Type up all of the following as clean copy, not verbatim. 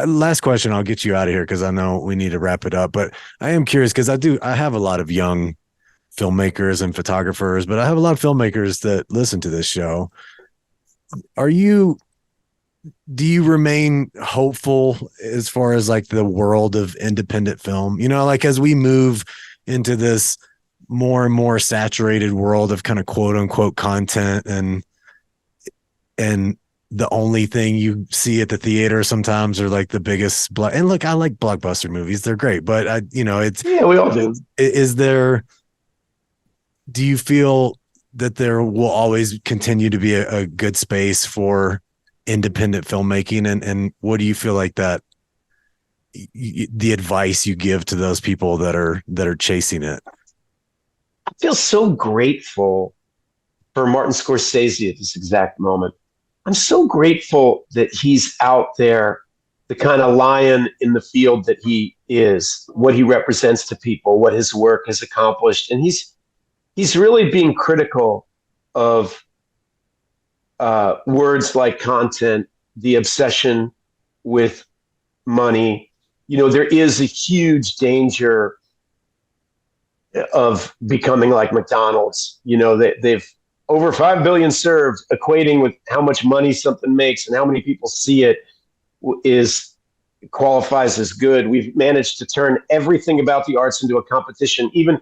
last question, I'll get you out of here because I know we need to wrap it up. But I am curious because I have a lot of young filmmakers and photographers, but I have a lot of filmmakers that listen to this show. Are you do you remain hopeful as far as like the world of independent film? Like as we move into this more and more saturated world of kind of quote unquote content and the only thing you see at the theater sometimes are like the biggest and look, I like blockbuster movies. They're great, but it's, Yeah, we all do. do you feel that there will always continue to be a good space for independent filmmaking? And what do you feel like that the advice you give to those people that are chasing it? I feel so grateful for Martin Scorsese at this exact moment. I'm so grateful that he's out there, the kind of lion in the field that he is, what he represents to people, what his work has accomplished. And he's really being critical of words like content, the obsession with money. There is a huge danger of becoming like McDonald's. They've over 5 billion served, equating with how much money something makes and how many people see it qualifies as good. We've managed to turn everything about the arts into a competition. Even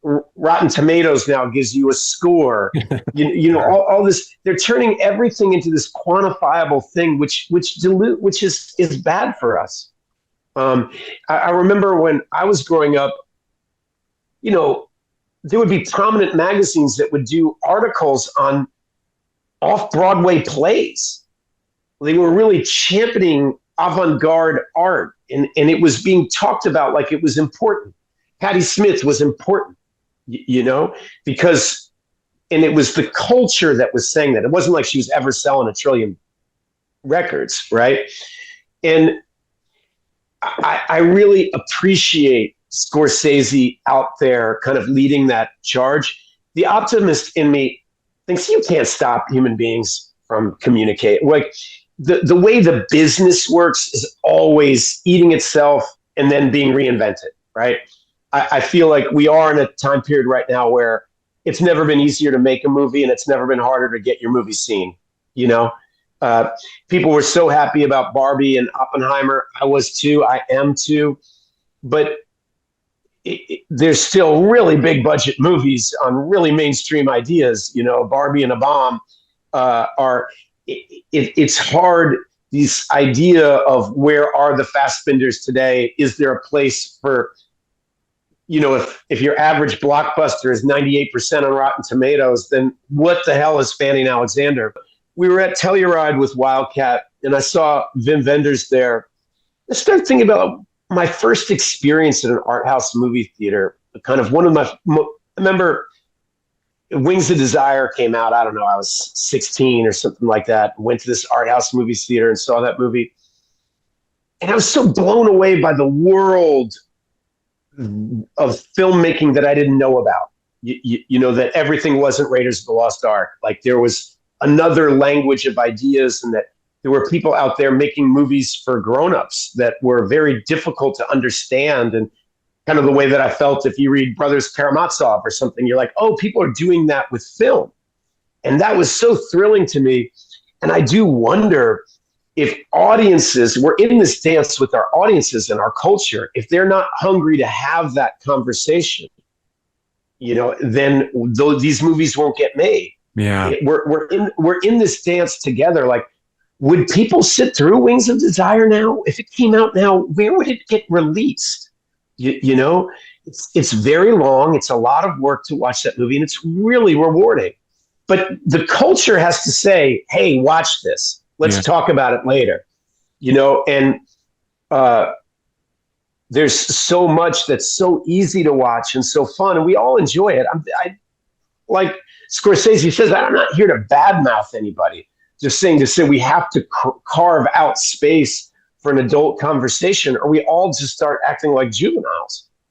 Rotten Tomatoes now gives you a score. All this. They're turning everything into this quantifiable thing, which is bad for us. I remember when I was growing up, there would be prominent magazines that would do articles on off-Broadway plays. They were really championing avant-garde art, and it was being talked about like it was important. Patti Smith was important, because, and it was the culture that was saying that. It wasn't like she was ever selling a trillion records, right? And I really appreciate Scorsese out there kind of leading that charge. The optimist in me thinks you can't stop human beings from communicating. Like the way the business works is always eating itself and then being reinvented, right? I feel like we are in a time period right now where it's never been easier to make a movie and it's never been harder to get your movie seen. People were so happy about Barbie and Oppenheimer. I was too. I am too. But there's still really big budget movies on really mainstream ideas. Barbie and a Bomb it's hard. This idea of where are the fast spenders today? Is there a place for, if your average blockbuster is 98% on Rotten Tomatoes, then what the hell is Fanning Alexander? We were at Telluride with Wildcat and I saw Wim Wenders there. I started thinking about my first experience at an art house movie theater. Kind of I remember Wings of Desire came out. I don't know, I was 16 or something like that. Went to this art house movie theater and saw that movie. And I was so blown away by the world of filmmaking that I didn't know about. That everything wasn't Raiders of the Lost Ark. Like there was another language of ideas, and that there were people out there making movies for grownups that were very difficult to understand. And kind of the way that I felt if you read Brothers Karamazov or something, you're like, oh, people are doing that with film. And that was so thrilling to me. And I do wonder if audiences, we're in this dance with our audiences and our culture, if they're not hungry to have that conversation, then these movies won't get made. Yeah. We're in this dance together. Like, would people sit through Wings of Desire now? If it came out now, where would it get released? It's very long. It's a lot of work to watch that movie, and it's really rewarding. But the culture has to say, hey, watch this. Let's talk about it later. And there's so much that's so easy to watch and so fun, and we all enjoy it. I like Scorsese says, I'm not here to badmouth anybody. Just saying to say we have to carve out space for an adult conversation, or we all just start acting like juveniles.